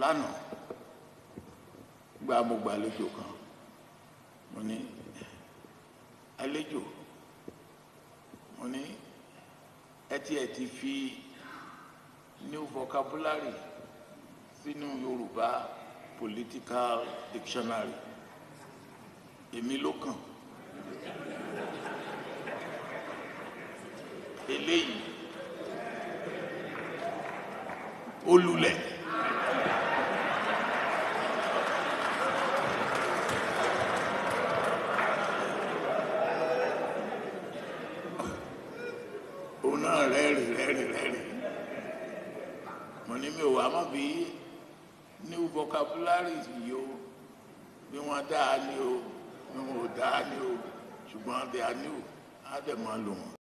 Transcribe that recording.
lánàá gba mo gba àlejò kan mo ní àlejò mo ní ẹ ti fi new vocabulary sínú Yorùbá political dictionary èmi ló kàn eléyìí olùlẹ̀ òun náà rẹ́rìn mo ní mi ò wá mọ̀ bí new vocabulary yìí o bí wọ́n dáa ní o bí wọ́n ò dáa ní o ṣùgbọ́n they are new á dẹ̀ máa lò wọ́n.